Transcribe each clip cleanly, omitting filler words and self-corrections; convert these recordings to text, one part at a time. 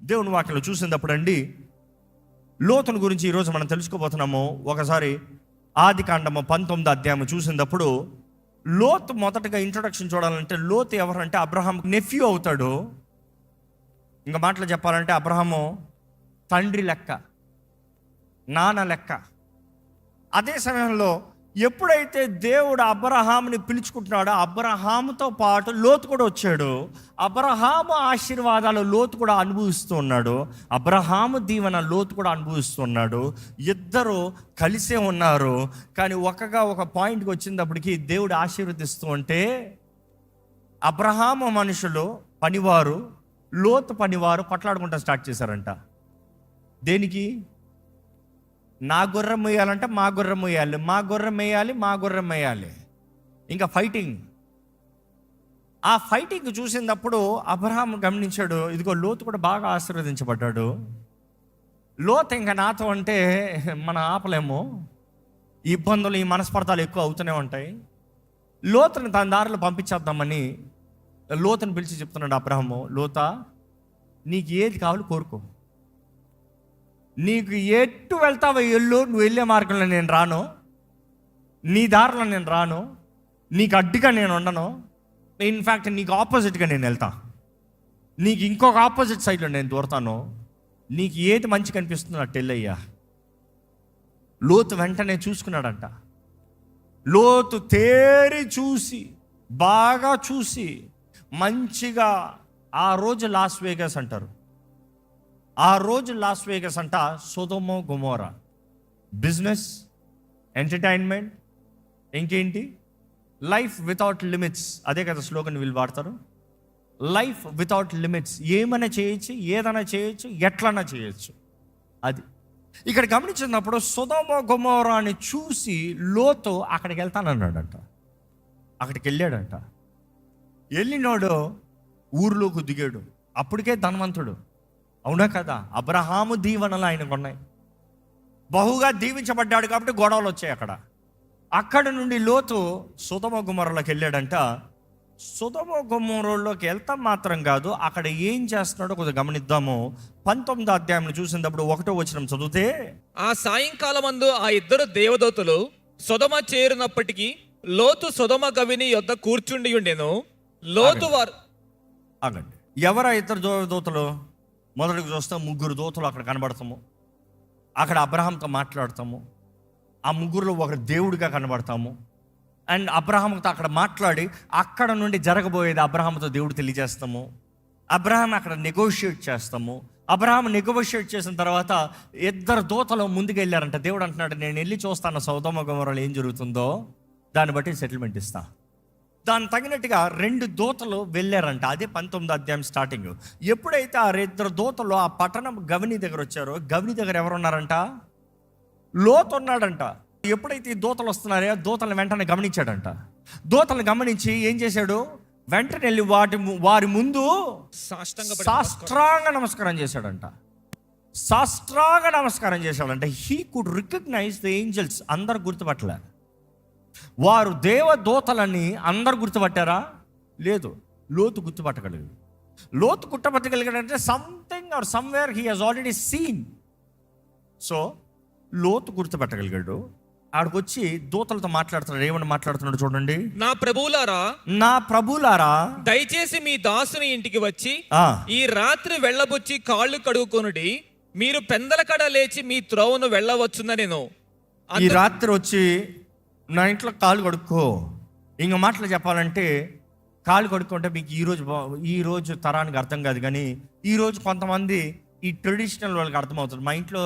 దేవుని వాక్యంలో చూసినప్పుడు అండి, లోతుని గురించి ఈరోజు మనం తెలుసుకోబోతున్నాము. ఒకసారి ఆదికాండము 19వ అధ్యాయం చూసినప్పుడు లోతు మొదటగా ఇంట్రొడక్షన్ చూడాలంటే, లోతు ఎవరంటే అబ్రహాం నెఫ్యూ అవుతాడు. ఇంకా మాటలు చెప్పాలంటే అబ్రహాము తండ్రి లెక్క, నాన్న లెక్క. అదే సమయంలో ఎప్పుడైతే దేవుడు అబ్రహాముని పిలుచుకుంటున్నాడో, అబ్రహాముతో పాటు లోతు కూడా వచ్చాడు. అబ్రహాము ఆశీర్వాదాలు లోతు కూడా అనుభవిస్తూ ఉన్నాడు. అబ్రహాము దీవెన లోతు కూడా అనుభవిస్తున్నాడు. ఇద్దరు కలిసే ఉన్నారు. కానీ ఒక పాయింట్కి వచ్చినప్పటికీ దేవుడు ఆశీర్వదిస్తూ ఉంటే, అబ్రహాము మనుషులు పనివారు, లోతు పనివారు కొట్లాడుకుంటా స్టార్ట్ చేశారంట. దేనికి? నా గుర్రం వేయాలంటే మా గుర్రం వేయాలి, మా గుర్రం వేయాలి, మా గుర్రం వేయాలి. ఇంకా ఫైటింగ్. ఆ ఫైటింగ్ చూసినప్పుడు అబ్రహాం గమనించాడు, ఇదిగో లోతు కూడా బాగా ఆశీర్వదించబడ్డాడు. లోతు ఇంకా నాతో అంటే మనం ఆపలేము. ఈ ఇబ్బందులు, ఈ మనస్పర్ధాలు ఎక్కువ అవుతూనే ఉంటాయి. లోతుని తన దారిలో పంపించేద్దామని లోతుని పిలిచి చెప్తున్నాడు అబ్రహాము, లోతా, నీకు ఏది కావాలో కోరుకో. నీకు ఎటు వెళ్తావో ఎల్లు, నువ్వు వెళ్ళే మార్గంలో నేను రాను, నీ దారిలో నేను రాను, నీకు అడ్డుగా నేను ఉండను. ఇన్ఫ్యాక్ట్ నీకు ఆపోజిట్గా నేను వెళ్తా, నీకు ఇంకొక ఆపోజిట్ సైడ్లో నేను దూరతాను. నీకు ఏది మంచి కనిపిస్తుందో అట్టు వెళ్ళయ్యా. లోతు వెంటనే చూసుకున్నాడంట. లోతు తేరి చూసి, బాగా చూసి, మంచిగా ఆ రోజు లాస్ వేగస్ అంటారు. ఆ రోజు లాస్ వేగస్ అంట సొదొమ గొమొర్రా. బిజినెస్, ఎంటర్టైన్మెంట్, ఇంకేంటి, లైఫ్ వితౌట్ లిమిట్స్. అదే కదా స్లోగన్ వీళ్ళు వాడతారు, లైఫ్ వితౌట్ లిమిట్స్. ఏమైనా చేయొచ్చు, ఏదైనా చేయొచ్చు, ఎట్లన్నా చేయొచ్చు. అది ఇక్కడ గమనించినప్పుడు సొదొమ గొమొర్రాని చూసి లోతు అక్కడికి వెళ్తానన్నాడంట. అక్కడికి వెళ్ళాడంట. వెళ్ళినోడు ఊర్లోకి దిగాడు. అప్పటికే ధనవంతుడు, అవునా కదా? అబ్రహాము దీవెనలు ఆయనకు ఉన్నాయి. బహుగా దీవించబడ్డాడు కాబట్టి గొడవలు వచ్చాయి అక్కడ. అక్కడ నుండి లోతు సొదొమ గొమొర్రాలోకి వెళ్ళాడంట. సొదొమ గొమొర్రాలోకి వెళ్తాం మాత్రం కాదు, అక్కడ ఏం చేస్తున్నాడో కొద్దిగా గమనిద్దాము. 19వ అధ్యాయం చూసినప్పుడు 1వ వచనం చదివితే, ఆ సాయంకాలమందు ఆ ఇద్దరు దేవదూతలు సొదొమ చేరినప్పటికీ లోతు సొదొమ గవిని యొద్ద కూర్చుండి ఉండెను. లోతు వారు ఆగండి. ఎవరా ఇద్దరు దేవదూతలు? మొదటికి చూస్తే 3 దూతలు అక్కడ కనబడతాము. అక్కడ అబ్రహాంతో మాట్లాడతాము. ఆ 3లో ఒకరు దేవుడిగా కనబడతాము. అండ్ అబ్రహాంతో అక్కడ మాట్లాడి అక్కడ నుండి జరగబోయేది అబ్రహాంతో దేవుడు తెలియజేస్తాము. అబ్రహాం అక్కడ నెగోషియేట్ చేస్తాము. అబ్రహాం నెగోషియేట్ చేసిన తర్వాత ఇద్దరు దూతలు ముందుకు వెళ్ళారంట. దేవుడు అంటున్నాడు, నేను వెళ్ళి చూస్తాను సొదొమ గొమొర్రాలో ఏం జరుగుతుందో, దాన్ని బట్టి సెటిల్మెంట్ ఇస్తా. దాన్ని తగినట్టుగా 2 దూతలు వెళ్ళారంట. అదే 19వ అధ్యాయం స్టార్టింగ్. ఎప్పుడైతే ఆ 2 దూతలు ఆ పట్టణం గవిని దగ్గర వచ్చారో, గవిని దగ్గర ఎవరు ఉన్నారంట? లోతు ఉన్నాడంట. ఎప్పుడైతే ఈ దూతలు వస్తున్నారో దూతలను వెంటనే గమనించాడంట. దూతలను గమనించి ఏం చేశాడు? వెంటనే వెళ్ళి వారి ముందు సాష్టాంగ నమస్కారం చేశాడంట. సాష్టాంగ నమస్కారం చేశాడంట. He could recognise the angels. అందరు గుర్తుపట్టలే. వారు దేవదూతలని అందరు గుర్తుపట్టారా? లేదు. లోతు గుర్తుపట్టగలిగాడు. లోతు గుర్తుపట్టగలిగాడంటే something or somewhere he has already seen. So లోతు గుర్తుపట్టగలిగాడు. ఆడికొచ్చి దూతలతో మాట్లాడుతున్నాడు. ఏమని మాట్లాడుతున్నాడు చూడండి. నా ప్రభులారా, దయచేసి మీ దాసుని ఇంటికి వచ్చి ఈ రాత్రి వెళ్ళబుచ్చి కాళ్ళు కడుగుకొనుడి. మీరు పెందల కడ లేచి మీ త్రోవను వెళ్ళవచ్చుననేను. ఈ రాత్రి వచ్చి నా ఇంట్లో కాళ్ళు కడుక్కో. ఇంక మాటలు చెప్పాలంటే, కాళ్ళు కడుక్కుంటే మీకు ఈరోజు తరానికి అర్థం కాదు, కానీ ఈరోజు కొంతమంది ఈ ట్రెడిషనల్ వాళ్ళకి అర్థమవుతుంది. మా ఇంట్లో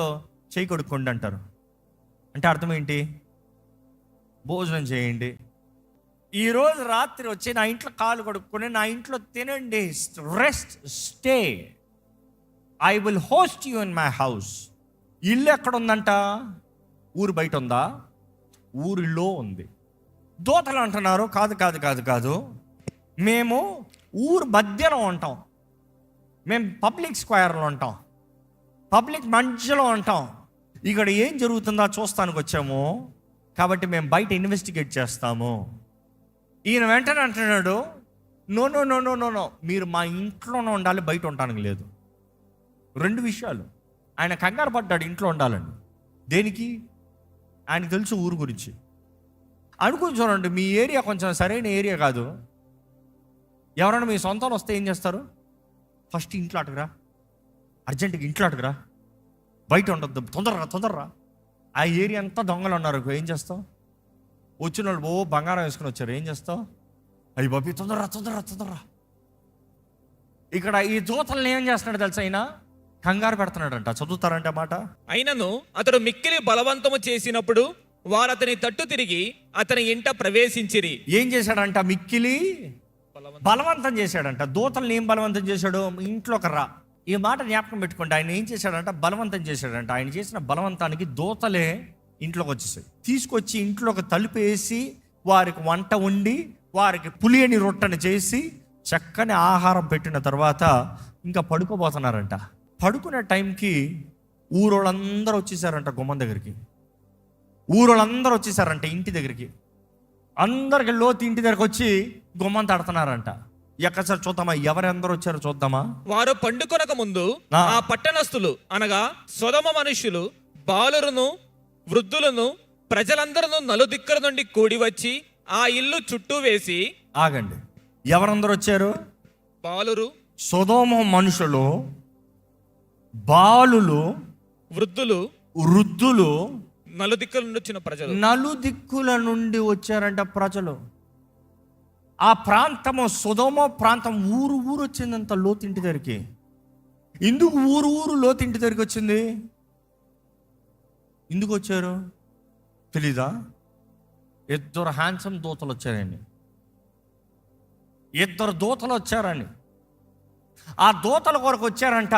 చేయి కడుక్కోండి అంటారు. అంటే అర్థం ఏంటి? భోజనం చేయండి. ఈరోజు రాత్రి వచ్చి నా ఇంట్లో కాళ్ళు కడుక్కొని నా ఇంట్లో తినండి, rest, stay, I will host you in my house. ఇల్లు ఎక్కడ ఉందంట? ఊరు బయట ఉందా? ఊరిలో ఉంది. దూతలు అంటున్నారు, కాదు కాదు కాదు కాదు, మేము ఊరు మధ్యలో ఉంటాం, మేము పబ్లిక్ స్క్వేర్లో ఉంటాం, పబ్లిక్ మధ్యలో ఉంటాం. ఇక్కడ ఏం జరుగుతుందో చూస్తానికి వచ్చాము, కాబట్టి మేము బయట ఇన్వెస్టిగేట్ చేస్తాము. ఈయన వెంటనే అంటున్నాడు, no no no no no no, మీరు మా ఇంట్లోనే ఉండాలి, బయట ఉండడానికి లేదు. 2 విషయాలు. ఆయన కంగారు పడ్డాడు ఇంట్లో ఉండాలని. దేనికి? ఆయనకు తెలుసు ఊరు గురించి. అనుకుని చూడండి, మీ ఏరియా కొంచెం సరైన ఏరియా కాదు. ఎవరైనా మీ సొంతం వస్తే ఏం చేస్తారు? ఫస్ట్ ఇంట్లో అటుకురా, అర్జెంటుగా ఇంట్లో అటుకురా, బయట ఉండొద్దు, తొందరరా. ఆ ఏరియా అంతా దొంగలు ఉన్నారు, ఏం చేస్తావు? వచ్చిన వాళ్ళు బంగారం వేసుకుని వచ్చారు, ఏం చేస్తావు? అయ్యి బాబీ తొందరరా. ఇక్కడ ఈ దూతల్ని ఏం చేస్తున్నాడు తెలుసా? అయినా కంగారు పెడుతున్నాడంట. చదువుతారంటే మాట. అయినను అతడు మిక్కిలి బలవంతము చేసినప్పుడు వారు అతని తట్టు తిరిగి అతని ఇంట ప్రవేశించిరి. ఏం చేశాడంట? మిక్కిలి బలవంతం చేశాడంట. దూతల్ని ఏం బలవంతం చేశాడు? ఇంట్లోకి రా. ఈ మాట జ్ఞాపకం పెట్టుకోండి. ఆయన ఏం చేశాడంట? బలవంతం చేశాడంట. ఆయన చేసిన బలవంతానికి దూతలే ఇంట్లోకి వచ్చేసాయి. తీసుకొచ్చి ఇంట్లోకి తలుపేసి వారికి వంట వండి వారికి పులియని రొట్టెని చేసి చక్కని ఆహారం పెట్టిన తర్వాత ఇంకా పడుకోబోతున్నారంట. పడుకునే టైంకి ఊరోళ్ళందరూ వచ్చేసారంట గుమ్మం దగ్గరికి. ఊరోళ్ళందరూ వచ్చేసారంట ఇంటి దగ్గరికి. అందరికి లోతు ఇంటి దగ్గరకు వచ్చి గుమ్మం తడుతున్నారంట. ఎక్కసారి చూద్దామా ఎవరెందరూ వచ్చారో చూద్దామా. వారు పండుకొనక ముందు ఆ పట్టణస్థులు అనగా సొదొమ మనుష్యులు బాలురును వృద్ధులను ప్రజలందరూ నలుదిక్కుల నుండి కూడి వచ్చి ఆ ఇల్లు చుట్టూ వేసి. ఆగండి, ఎవరందరూ వచ్చారు? బాలురు, సొదొమ మనుషులు, బాలులు, వృద్ధులు, నలుదిక్కుల నుండి వచ్చిన ప్రజలు. నలుదిక్కుల నుండి వచ్చారంట ప్రజలు. ఆ ప్రాంతము సొదొమ ప్రాంతం ఊరు వచ్చిందంత లోతింటి దగ్గరికి. ఎందుకు ఊరు లోతింటి దగ్గరికి వచ్చింది? ఎందుకు వచ్చారు తెలీదా? 2 హ్యాండ్సమ్ దూతలు వచ్చారండి. 2 దూతలు వచ్చారని. ఆ దూతల కొరకు వచ్చారంట.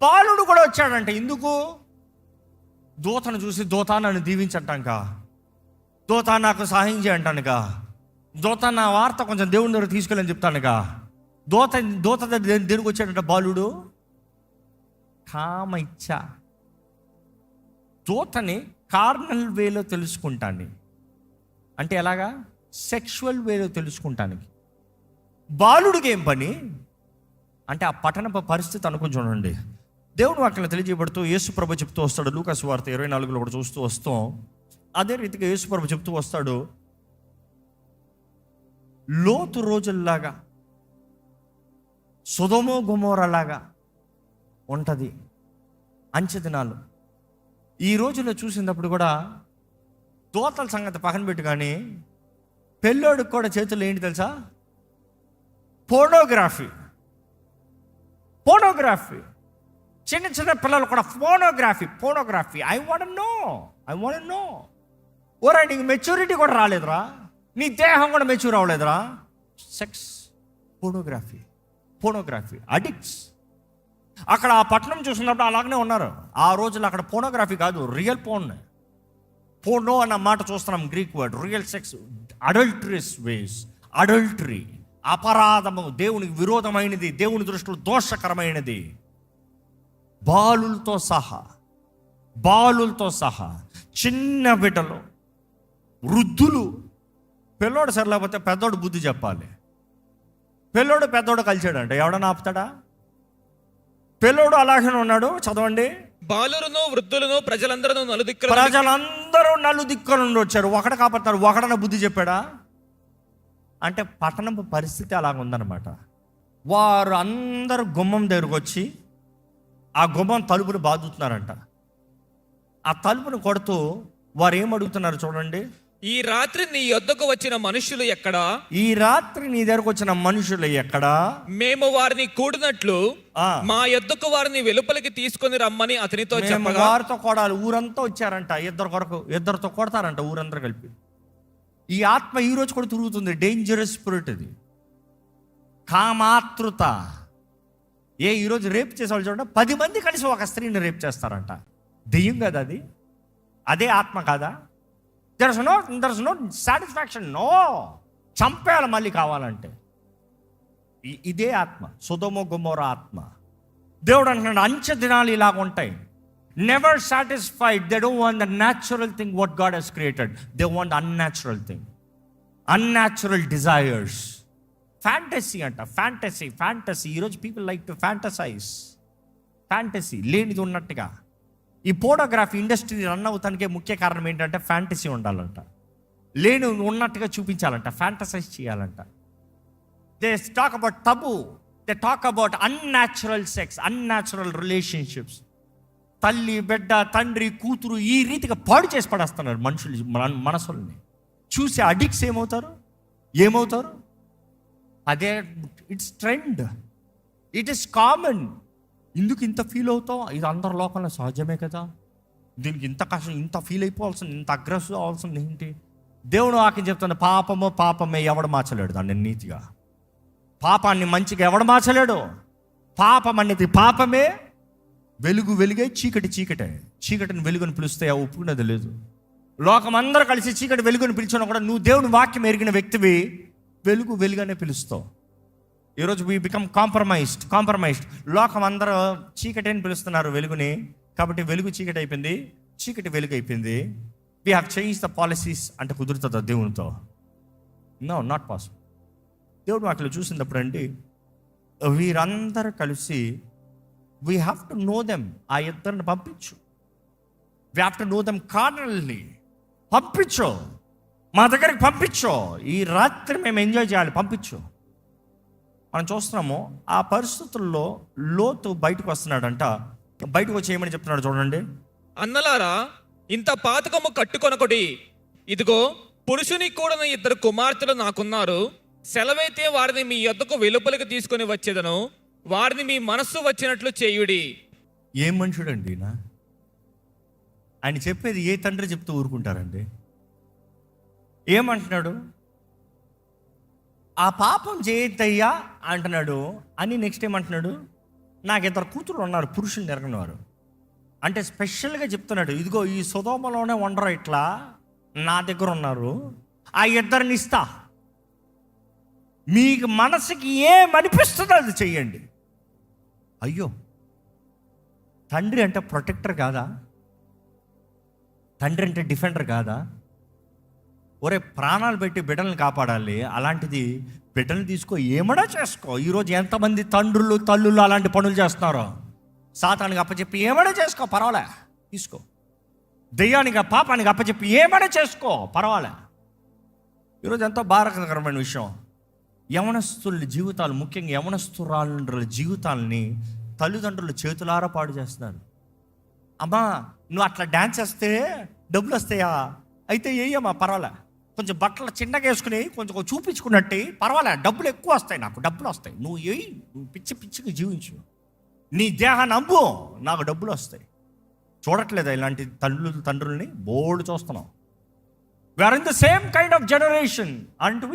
బాలుడు కూడా వచ్చాడంట. ఎందుకు? దూతను చూసి దూత నన్ను దీవించటానిక, దూత నాకు సహాయం చేయంటానుక, దూత నా వార్త కొంచెం దేవుని దగ్గర తీసుకెళ్ళని చెప్తానుక. దూత దేనికి వచ్చాడంట బాలుడు? కామ ఇచ్చ. దూతని కార్నల్ వేలో తెలుసుకుంటాను అంటే ఎలాగా? సెక్షువల్ వేలో తెలుసుకుంటానికి. బాలుడికి ఏం పని అంటే ఆ పట్టణ పరిస్థితి అనుకుని చూడండి. దేవుని వాక్యం తెలియజేయబడుతూ యేసుప్రభు చెప్తూ వస్తాడు. లూకాసు వార్త 24లో కూడా చూస్తూ వస్తాం. అదే రీతిగా యేసుప్రభు చెప్తూ వస్తాడు, లోతు రోజుల్లాగా సొదొమ గొమొర్రాలాగా ఉంటుంది అంచె దినాలు. ఈ రోజుల్లో చూసినప్పుడు కూడా దూతల సంగతి పక్కన పెట్టి కానీ పెళ్ళోడికి కూడా చేతుల్లో ఏంటి తెలుసా? పోర్నోగ్రఫీ. చిన్న పిల్లలు కూడా పోర్నోగ్రఫీ. I want no. ఓరా, నీకు మెచ్యూరిటీ కూడా రాలేదురా, నీ దేహం కూడా మెచ్యూర్ అవ్వలేదురా. Sex, pornography addicts. అక్కడ ఆ పట్టణం చూసినప్పుడు అలాగనే ఉన్నారు. ఆ రోజుల్లో అక్కడ పోర్నోగ్రఫీ కాదు, రియల్ పోర్నో అన్న మాట చూస్తున్నాం, గ్రీక్ వర్డ్. రియల్ సెక్స్, అడల్టరీస్ వేస్, అడల్టరీ, అపరాధము, దేవునికి విరోధమైనది, దేవుని దృష్టిలో దోషకరమైనది. బాలులతో సహా చిన్న బిడ్డలు, వృద్ధులు. పిల్లోడు సరిలేకపోతే పెద్దోడు బుద్ధి చెప్పాలి. పెద్దోడు కలిసాడంట, ఎవడన్నా ఆపుతాడా? పిల్లోడు అలాగే ఉన్నాడు. చదవండి. బాలురును వృద్ధులను ప్రజలందరూ నలుదిక్కుల నుండి వచ్చారు. ఒకడు కాపాడతారు, ఒకడన్నా బుద్ధి చెప్పాడా? అంటే పట్టణం పరిస్థితి అలాగ ఉందన్నమాట. వారు అందరూ గుమ్మం దగ్గరకు వచ్చి ఆ గుమ్మం తలుపును బాదుతున్నారంట. ఆ తలుపును కొడుతూ వారు ఏం అడుగుతున్నారు చూడండి. ఈ రాత్రి నీ యొద్దకు వచ్చిన మనుషులు ఎక్కడా? మేము వారిని కూడినట్లు మా యొద్దకు వారిని వెలుపలికి తీసుకొని రమ్మని అతనితో చెప్పగా, వారితో కొడాలి. ఊరంతా వచ్చారంట. ఇద్దరితో కొడతారంట ఊరందరూ కలిపి. ఈ ఆత్మ ఈ రోజు కూడా తిరుగుతుంది. డేంజరస్ స్పిరిట్ ఇది, కామాతృత. ఈరోజు రేప్ చేసేవాళ్ళు చూడండి, 10 మంది కలిసి ఒక స్త్రీని రేప్ చేస్తారంట. దెయ్యం కదా అది? అదే ఆత్మ కాదా? There is no satisfaction. No, చంపేయాలి మళ్ళీ కావాలంటే. ఇదే ఆత్మ, సొదొమ గొమొర్రా ఆత్మ. దేవుడు అంటున్నాడు అంచె దినాలు ఇలాగ ఉంటాయి. Never satisfied. They don't want the natural thing what God has created. They want unnatural thing, unnatural desires. Fantasy అంట, ఫ్యాంటసీ. ఈరోజు people like to fantasise. Fantasy, లేనిది ఉన్నట్టుగా. ఈ ఫోటోగ్రఫీ ఇండస్ట్రీ రన్ అవుతానికే ముఖ్య కారణం ఏంటంటే ఫ్యాంటసీ ఉండాలంట, లేని ఉన్నట్టుగా చూపించాలంట, ఫ్యాంటసైజ్ చేయాలంట. They talk about taboo, they talk about unnatural sex, unnatural relationships. తల్లి, బిడ్డ, తండ్రి, కూతురు ఈ రీతిగా పాడు చేసి పడేస్తున్నారు మనుషులు, మనసుల్ని చూసి అడిక్ట్స్ ఏమవుతారు. అదే it's trend, it is common. ఎందుకు ఇంత ఫీల్ అవుతావు? ఇది అందరి లోకంలో సహజమే కదా. దీనికి ఇంత కష్టం, ఇంత ఫీల్ అయిపోవాల్సింది, ఇంత అగ్రెసివ్ అవ్వాల్సింది ఏంటి? దేవుడు వాక్యం చెప్తాను, పాపమే ఎవడు మార్చలేడు దాన్ని నీతిగా. పాపాన్ని మంచిగా ఎవడు మార్చలేడు. పాపం అనేది పాపమే, వెలుగే చీకటిని వెలుగుని పిలుస్తే ఒప్పుకునేది లేదు. లోకం అందరూ కలిసి చీకటి వెలుగుని పిలిచినా కూడా నువ్వు దేవుని వాక్యం ఎరిగిన వ్యక్తివి వెలుగునే పిలుస్తావు. ఈరోజు వీ బికమ్ కాంప్రమైజ్డ్. లోకం అందరూ చీకటి అని పిలుస్తున్నారు వెలుగుని, కాబట్టి వెలుగు చీకటి అయిపోయింది, చీకటి వెలుగు అయిపోయింది. We have change the policies అంటే కుదురుతుందా దేవునితో? No, not possible. దేవుడు వాటిలో చూసినప్పుడు అండి, వీరందరూ కలిసి we have to know them. ఆ ఇద్దరిని పంపించు. We have to know them కార్నల్ని. పంపించు, మా దగ్గరికి పంపించు. ఈ రాత్రి మేము ఎంజాయ్ చేయాలి, పంపించు. మనం చూస్తున్నాము ఆ పరిస్థితుల్లో లోతు బయటకు వస్తున్నాడంట. బయటకు వచ్చి ఏమని చెప్తున్నాడు చూడండి. అన్నలారా, ఇంత పాతకము కట్టుకొనకొడి. ఇదిగో, పురుషుని కూడా 2 కుమార్తెలు నాకున్నారు. సెలవైతే వారిని మీ యొద్దకు వెలుపలికి తీసుకొని వచ్చేదను. వారిని మీ మనస్సు వచ్చినట్లు చేయుడి. ఏం మనుషుడండి ఈయన? ఆయన చెప్పేది ఏ తండ్రి చెప్తూ ఊరుకుంటారండి? ఏమంటున్నాడు? ఆ పాపం చేయొద్దయ్యా అంటున్నాడు అని. నెక్స్ట్ ఏమంటున్నాడు? నాకు 2 కూతురు ఉన్నారు, పురుషులు ఎరగని వారు. అంటే స్పెషల్గా చెప్తున్నాడు, ఇదిగో ఈ సొదొమలోనే ఉండరు, ఇట్లా నా దగ్గర ఉన్నారు, ఆ 2 ఇస్తా. మీకు మనసుకి ఏమనిపిస్తుందో అది చెయ్యండి. అయ్యో, తండ్రి అంటే ప్రొటెక్టర్ కాదా? తండ్రి అంటే డిఫెండర్ కాదా? ఒరే, ప్రాణాలు పెట్టి బిడ్డలను కాపాడాలి, అలాంటిది బిడ్డలు తీసుకో, ఏమడా చేసుకో. ఈరోజు ఎంతమంది తండ్రులు తల్లులు అలాంటి పనులు చేస్తున్నారో, సాతానికి అప్పచెప్పి ఏమడా చేసుకో, పర్వాలే, తీసుకో. దెయ్యానికి, పాపానికి అప్పచెప్పి ఏమడా చేసుకో, పర్వాలే. ఈరోజు ఎంతో బాధాకరమైన విషయం, యవనస్తుల జీవితాలు, ముఖ్యంగా యవనస్తురాల జీవితాలని తల్లిదండ్రులు చేతులారా పాడు చేస్తున్నారు. అమ్మా, నువ్వు అట్లా డ్యాన్స్ వేస్తే డబ్బులు వస్తాయా? అయితే ఏయమ్మా, పర్వాలే, కొంచెం బట్టలు చిన్నగా వేసుకుని కొంచెం చూపించుకున్నట్టు పర్వాలే, డబ్బులు ఎక్కువ వస్తాయి, నాకు డబ్బులు వస్తాయి, నువ్వు నువ్వు పిచ్చిగా జీవించు, నీ దేహాన్ని అమ్ము, నాకు డబ్బులు వస్తాయి. చూడట్లేదా ఇలాంటి తండ్రుల్ని? బోర్డు చూస్తున్నాం. We are in the same kind of generation అంటూ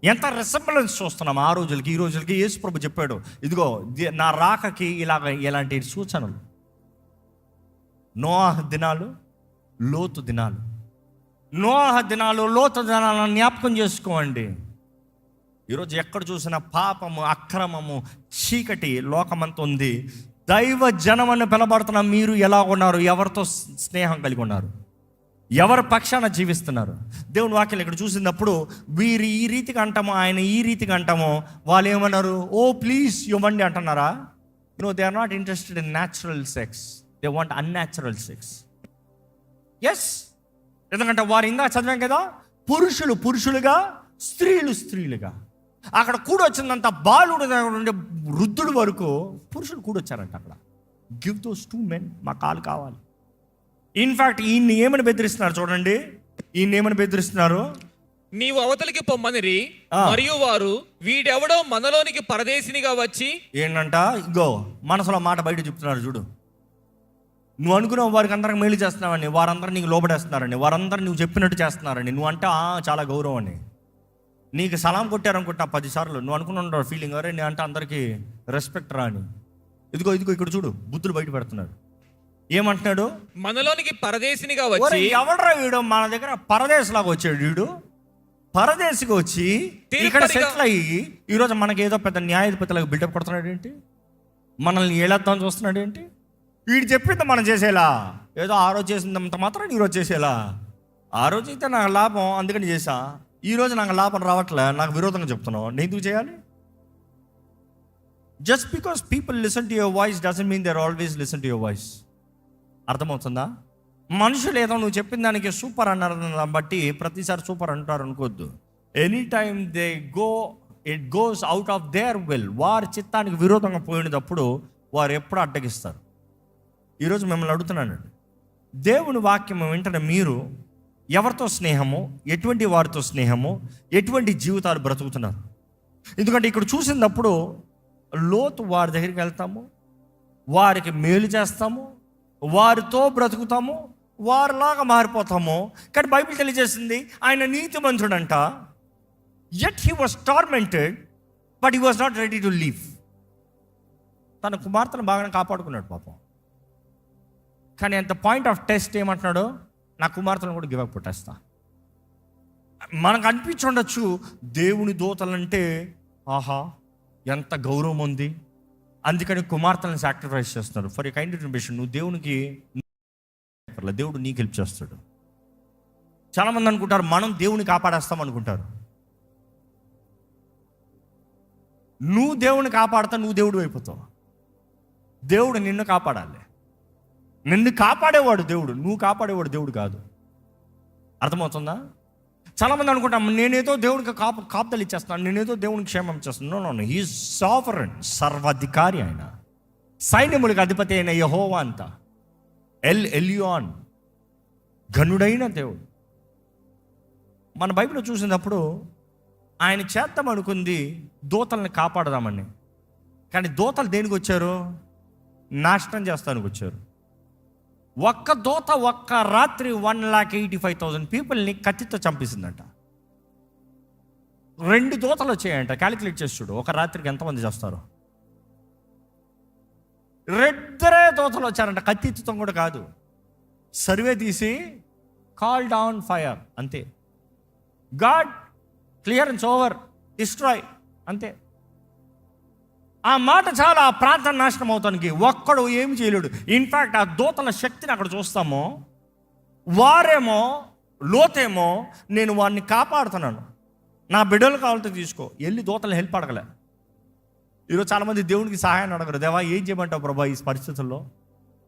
ఎంత రెసెంబ్లెన్స్ చూస్తున్నాం ఆ రోజులకి ఈ రోజులకి. యేసు ప్రభు చెప్పాడు, ఇదిగో నా రాకకి ఇలాంటి సూచనలు. నోవాహు దినాలు, లోతు దినాలు. నోవాహు దినాలు, లోతు దినాలను జ్ఞాపకం చేసుకోండి. ఈరోజు ఎక్కడ చూసినా పాపము, అక్రమము, చీకటి లోకమంతా ఉంది. దైవ జనమని పిలబడుతున్న మీరు ఎలా ఉన్నారు? ఎవరితో స్నేహం కలిగి ఉన్నారు? ఎవరి పక్షాన జీవిస్తున్నారు? దేవుని వాక్యం ఇక్కడ చూసినప్పుడు వీరు ఈ రీతిగా అంటామో, ఆయన ఈ రీతిగా అంటామో, వాళ్ళు ఏమన్నారు? ఓ ప్లీజ్ ఇవ్వండి అంటున్నారా? They are not interested in natural sex, they want unnatural sex. Yes, ఎందుకంటే వారు ఇంకా చదివాం కదా, పురుషులు పురుషులుగా, స్త్రీలు స్త్రీలుగా. అక్కడ కూడొచ్చిందంత బాలుడు నుండి వృద్ధుడు వరకు పురుషులు కూడొచ్చారంట. అక్కడ గివ్ దోస్ 2 men, మా కాలు కావాలి. ఇన్ఫాక్ట్ ఈయన్ని ఏమని బెదిరిస్తున్నారు చూడండి. ఈయన ఏమని బెదిరిస్తున్నారు? నీవు అవతలికి పొమ్మనిరి, మరియు వారు వీడెవడో మనలోనికి పరదేశినిగా వచ్చి. ఏంటంట? ఇగో మనసులో మాట బయట చెప్తున్నారు చూడు. నువ్వు అనుకున్నావు వారికి అందరికి మేలు చేస్తున్నావని, వారందరూ నీకు లోబడేస్తున్నారని, వారందరూ నువ్వు చెప్పినట్టు చేస్తున్నారని, నువ్వు అంటే చాలా గౌరవం అని. నీకు సలాం కొట్టారనుకుంటా 10 సార్లు, నువ్వు అనుకున్న ఫీలింగ్, అరే నేను అంటే అందరికీ రెస్పెక్ట్ రా అని. ఇదిగో ఇక్కడ చూడు, బుద్ధులు బయట పెడుతున్నాడు. ఏమంటున్నాడు? మనలోనికి పరదేశినిగా వచ్చి. ఎవడరా వీడు మన దగ్గర పరదేశలాగా వచ్చాడు? వీడు పరదేశిగా వచ్చి ఇక్కడ సెటిల్ అయ్యి ఈరోజు మనకి ఏదో పెద్ద న్యాయాధిపతిలాగా బిల్డప్ కొడుతున్నాడు ఏంటి? మనల్ని ఏలేద్దామని చూస్తున్నాడు ఏంటి? వీడు చెప్పింది మనం చేసేలా, ఏదో ఆ రోజు చేసినంత మాత్రం ఈరోజు చేసేలా. ఆ రోజు అయితే నాకు లాభం అందుకని చేసా, ఈరోజు నాకు లాభం రావట్లే, నాకు విరోధంగా చెప్తున్నావు, నేను ఎందుకు చేయాలి? Just because people listen to your voice doesn't mean they're always listen to your voice. అర్థమవుతుందా? మనుషులు ఏదో నువ్వు చెప్పిన దానికి సూపర్ అన్నారు దాన్ని బట్టి ప్రతిసారి సూపర్ అంటారు అనుకోవద్దు. Any time they go, it goes out of their will. వారి చిత్తానికి విరోధంగా పోయినప్పుడు వారు ఎప్పుడు అడ్డగిస్తారు. ఈరోజు మిమ్మల్ని అడుగుతున్నానండి, దేవుని వాక్యం వెంటనే మీరు ఎవరితో స్నేహము, ఎటువంటి వారితో స్నేహము, ఎటువంటి జీవితాలు బ్రతుకుతున్నారు? ఎందుకంటే ఇక్కడ చూసినప్పుడు లోతు వారి దగ్గరికి వెళ్తాము, వారికి మేలు చేస్తాము, వారితో బ్రతుకుతాము, వారిలాగా మారిపోతాము. కానీ బైబిల్ తెలియజేసింది ఆయన నీతిమంతుడంట. Yet he was tormented but he was not ready to leave. తన కుమార్తెను బాగానే కాపాడుకున్నాడు పాపం. కానీ అంత పాయింట్ ఆఫ్ టెస్ట్ ఏమంటున్నాడు, నా కుమార్తెను కూడా గివ్ అప్ కొట్టేస్తా. మనకు అనిపించుండొచ్చు దేవుని దూతలంటే ఆహా ఎంత గౌరవం ఉంది, అందుకని కుమార్తెలను సాక్రిఫైస్ చేస్తున్నారు. ఫర్ ఎ కైండ్ ఇన్ఫర్మేషన్, నువ్వు దేవునికి, దేవుడు నీకు హెల్ప్ చేస్తాడు. చాలామంది అనుకుంటారు మనం దేవుని కాపాడేస్తాం అనుకుంటారు. నువ్వు దేవుని కాపాడుతా నువ్వు దేవుడు అయిపోతావు. దేవుడు నిన్ను కాపాడాలి. నిన్ను కాపాడేవాడు దేవుడు, నువ్వు కాపాడేవాడు దేవుడు కాదు. అర్థమవుతుందా? చాలామంది అనుకుంటాం నేనేదో దేవునికి కాపుదలు ఇచ్చేస్తున్నాను, నేనేదో దేవునికి క్షేమం ఇచ్చేస్తున్నాను. నో, హీ ఈజ్ సావరెన్, సర్వాధికారి. ఆయన సైన్యములకు అధిపతి అయిన యెహోవా అంత ఎల్యోన్, ఘనుడైన దేవుడు. మన బైబిల్లో చూసినప్పుడు ఆయన చేద్దాం అనుకుంది దూతల్ని కాపాడదామని. కానీ దూతలు దేనికి వచ్చారు? నాశనం చేస్తానికి వచ్చారు. ఒక్క దూత ఒక్క రాత్రి 1,85,000 పీపుల్ని కత్తితో చంపేసిందంట. 2 దూతలు వచ్చాయంట. క్యాలిక్యులేట్ చేసి చూడు, ఒక రాత్రికి ఎంతమంది చేస్తారు? 2 దూతలు వచ్చారంట, కత్తితో కూడా కాదు. సర్వే తీసి కాల్ డౌన్ ఫైర్, అంతే. గాడ్ క్లియరెన్స్ ఓవర్, డిస్ట్రాయ్, అంతే. ఆ మాట చాలా, ఆ ప్రాంతం నాశనం అవుతానికి ఒక్కడు ఏమి చేయలేడు. ఇన్ఫ్యాక్ట్ ఆ దూతల శక్తిని అక్కడ చూస్తాము. వారేమో, లోతేమో నేను వాడిని కాపాడుతున్నాను, నా బిడ్డలు కావాలంటే తీసుకో, వెళ్ళి దూతలను హెల్ప్ అడగలే. ఈరోజు చాలామంది దేవునికి సహాయాన్ని అడగరు. దేవా ఏం చేయమంటావు ప్రభా ఈ పరిస్థితుల్లో?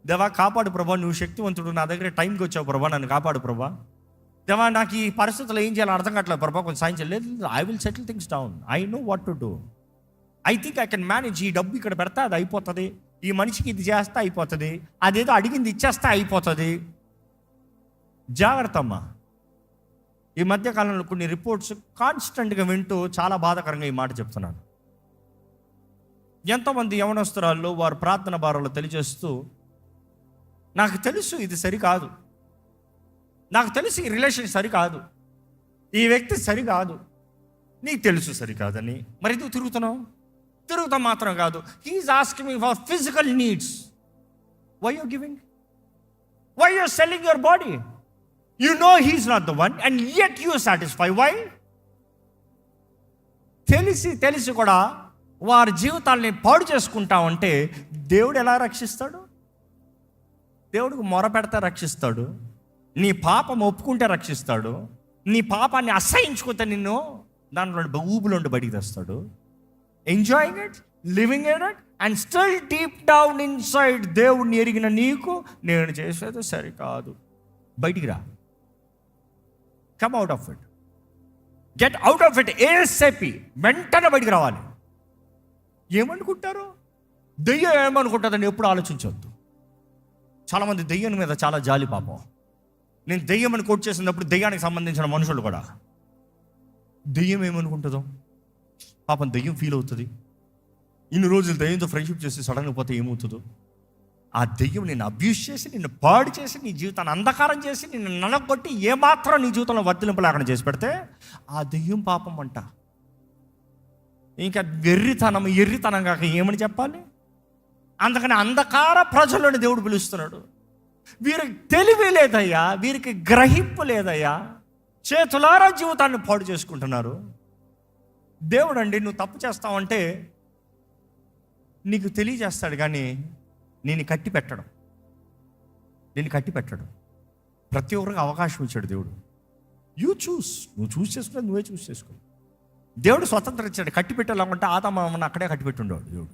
దేవా కాపాడు ప్రభా, నువ్వు శక్తివంతుడు, నా దగ్గర టైంకి వచ్చావు ప్రభా, నన్ను కాపాడు ప్రభా. దేవా నాకు ఈ పరిస్థితుల్లో ఏం చేయాలో అర్థం కావట్లేదు ప్రభా, కొంచెం సాయం చేయలేదు. I will settle things down, I know what to do, I think I can manage. ఈ డబ్బు ఇక్కడ పెడతా అది అయిపోతుంది, ఈ మనిషికి ఇది చేస్తే అయిపోతుంది, అదేదో అడిగింది ఇచ్చేస్తే అయిపోతుంది. జాగ్రత్త అమ్మా. ఈ మధ్యకాలంలో కొన్ని రిపోర్ట్స్ కాన్స్టెంట్గా వింటూ చాలా బాధాకరంగా ఈ మాట చెప్తున్నాను. ఎంతోమంది యవనస్తురాళ్ళు వారు ప్రార్థన భారాలు తెలియజేస్తూ, నాకు తెలుసు ఇది సరికాదు, నాకు తెలుసు ఈ రిలేషన్ సరికాదు, ఈ వ్యక్తి సరికాదు, నీకు తెలుసు సరికాదని, మరి ఎందుకు తిరుగుతున్నావు? తిరుగుతాం మాత్రం కాదు, he's asking me for physical needs. Why you giving? Why you selling your body? You know he's not the one and yet you satisfy. Why? తెలిసి కూడా వారి జీవితాల్ని పాడు చేసుకుంటామంటే దేవుడు ఎలా రక్షిస్తాడు? దేవుడికి మొర పెడితే రక్షిస్తాడు, నీ పాపం ఒప్పుకుంటే రక్షిస్తాడు, నీ పాపాన్ని అసహించుకుంటే నిన్ను దాంట్లో ఊబులోండి బయటికి తెస్తాడు. Enjoying it, living in it and still deep down inside దేవుడిని ఎరిగిన నీకు నేను చేసేది సరికాదు. బయటికి రా, come out of it, get out of it ASAP. వెంటనే బయటికి రావాలి. ఏమనుకుంటారు? దెయ్యం ఏమనుకుంటుందని ఎప్పుడు ఆలోచించవద్దు. చాలామంది దెయ్యం మీద చాలా జాలి పాపం. నేను దెయ్యం అని కోట్ చేసినప్పుడు దెయ్యానికి సంబంధించిన మనుషులు కూడా దెయ్యం ఏమనుకుంటుందో పాపం, దెయ్యం ఫీల్ అవుతుంది. ఇన్ని రోజులు దెయ్యంతో ఫ్రెండ్షిప్ చేసి సడన్గా పోతే ఏమవుతుందో? ఆ దెయ్యం నిన్ను అబ్యూస్ చేసి, నిన్ను పాడు చేసి, నీ జీవితాన్ని అంధకారం చేసి, నిన్ను నలగొట్టి ఏమాత్రం నీ జీవితంలో వర్తింపు లేకుండా చేసి పెడితే ఆ దెయ్యం పాపం అంట. ఇంకా ఎర్రితనం కాక ఏమని చెప్పాలి? అందుకని అంధకార ప్రజలను దేవుడు పిలుస్తున్నాడు. వీరికి తెలివి లేదయ్యా, వీరికి గ్రహింపు లేదయ్యా, చేతులారా జీవితాన్ని పాడు చేసుకుంటున్నారు. దేవుడు అండి నువ్వు తప్పు చేస్తావంటే నీకు తెలియజేస్తాడు, కానీ నేను కట్టి పెట్టడం, ప్రతి ఒక్కరికి అవకాశం ఇచ్చాడు దేవుడు. నువ్వు చూస్ చేసుకుని నువ్వే చూస్ చేసుకో. దేవుడు స్వతంత్రం ఇచ్చాడు. కట్టి పెట్టాలంటే ఆదామని అక్కడే కట్టి పెట్టుండేవాడు దేవుడు.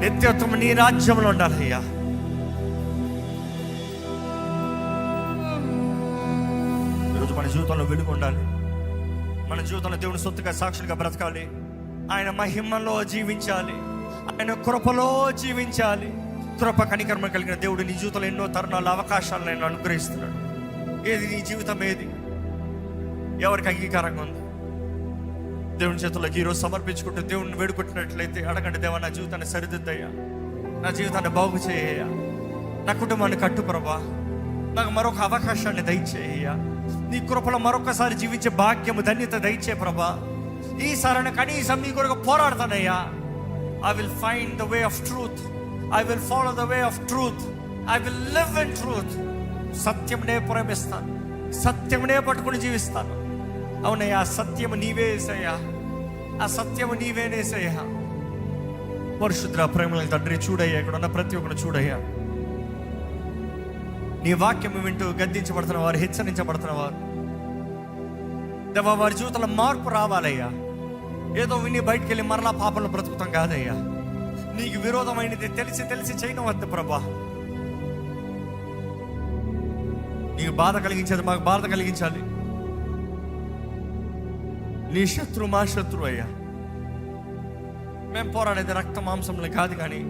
నిత్యత్వం నీ రాజ్యంలో ఉండాలయ్యా. ఈరోజు మన జీవితంలో వెలుగు ఉండాలి. మన జీవితంలో దేవుని సొత్తుగా సాక్షులుగా బ్రతకాలి. ఆయన మహిమలో జీవించాలి. ఆయన కృపలో జీవించాలి. కృప కనికర్మ కలిగిన దేవుడు నీ జీవితంలో ఎన్నో తరుణాలు, అవకాశాలు నేను అనుగ్రహిస్తున్నాడు. ఏది నీ జీవితం, ఏది ఎవరికి అంగీకారంగా ఉంది? దేవుని చేతుల్లోకి ఈరోజు సమర్పించుకుంటూ దేవుడిని వేడుకుంటున్నట్లయితే అడగండి, దేవా నా జీవితాన్ని సరిదిద్దయ్యా, నా జీవితాన్ని బాగు చేయ్యా, నా కుటుంబాన్ని కట్టు ప్రభా, నాకు మరొక అవకాశాన్ని దయచేయ్యా, నీ కృపలో మరొకసారి జీవించే భాగ్యము, ధన్యత దయచే ప్రభా. ఈసారి కనీసం నీ కొరకు పోరాడతానయ్యా. I will find the way of truth. I will follow the way of truth. I will live in truth. సత్యమునే ప్రేమిస్తాను, సత్యమునే పట్టుకుని జీవిస్తాను. అవునయ్యా, సత్యము నీవే యేసయ్యా, ఆ సత్యము నీవేనేసయ్యా. పరిశుద్ధ ప్రేమల తండ్రి, చూడయ్యా, ఇక్కడ ఉన్న ప్రతి ఒక్కరు చూడయ్యా. నీ వాక్యము వింటూ గద్దించబడుతున్న వారు, హెచ్చరించబడుతున్న వారు, దేవా వారి జీవితంలో మార్పు రావాలయ్యా. ఏదో విని బయటికి వెళ్ళి మరలా పాపంలో బ్రతుకుతాం కాదయ్యా. నీకు విరోధమైనది తెలిసి తెలిసి చేయడం వద్దు ప్రభా. నీకు బాధ కలిగించేది మాకు బాధ కలిగించాలి. నీ శత్రు మా శత్రు అయ్యా. మేము పోరాడేది రక్త మాంసంలో కాదు, కానీ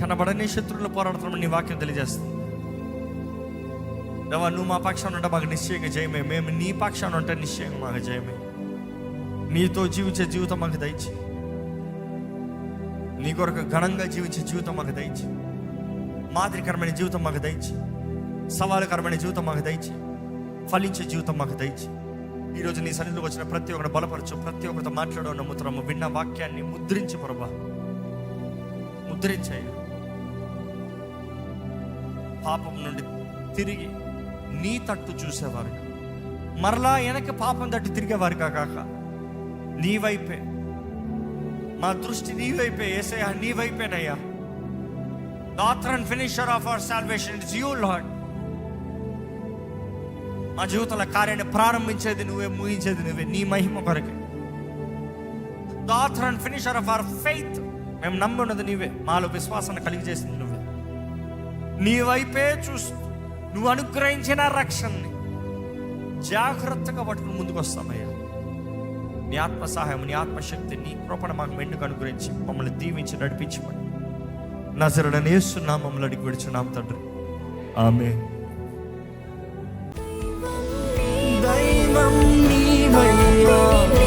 కనబడని శత్రువులు పోరాడుతున్నాం. నీ వాక్యం తెలియజేస్తుంది. దేవా, నువ్వు మా పక్షాన్ని ఉంటే మాకు నిశ్చయంగా జయమే, మేము నీ పక్షాన్ని ఉంటే నిశ్చయంగా మాకు జయమే. నీతో జీవించే జీవితం మాకు దయచి, నీ కొరకు ఘనంగా జీవించే జీవితం మాకు దయచి, మాదిరికరమైన జీవితం మాకు దయచి, సవాలుకరమైన జీవితం మాకు దయచి, ఫలించే జీవితం మాకు దయచి. ఈరోజు నీ సన్నిధిలో వచ్చిన ప్రతి ఒక్కరు బలపరచు, ప్రతి ఒక్కరితో మాట్లాడో నమ్ముతున్నాము. విన్న వాక్యాన్ని ముద్రించి ప్రభా, ముద్రించాయి. పాపం నుండి తిరిగి నీ తట్టు చూసేవారు, మరలా వెనక్కి పాపం తట్టు తిరిగేవారుగా కాక నీ వైపే, మా దృష్టి నీ వైపే యేసయ్యా, నీ వైపేనయ్యా. The author and finisher of our salvation is you, Lord. మా జీవితంలో కార్యాన్ని ప్రారంభించేది నువ్వే, ముగించేది నువ్వే, నీ మహిమ కొరకే. The author and finisher of our faith, మేము నమ్మి ఉన్నది నీవే, మాలో విశ్వాసాన్ని కలిగజేసింది నువ్వే. నీ వైపే చూస్తూ నువ్వు అనుగ్రహించిన రక్షణని జాగ్రత్తగా పట్టుకుని ముందుకు వస్తామయ్యా. నీ ఆత్మ సహాయం, నీ ఆత్మశక్తి, నీ కృపను మాకు మెండుగా అనుగ్రహించి మమ్మల్ని దీవించి నడిపించమని నజరేయుడైన యేసు నామములో అడిగి విడుచున్నాం తండ్రి, ఆమేన్. దైవం నీవయ్యా.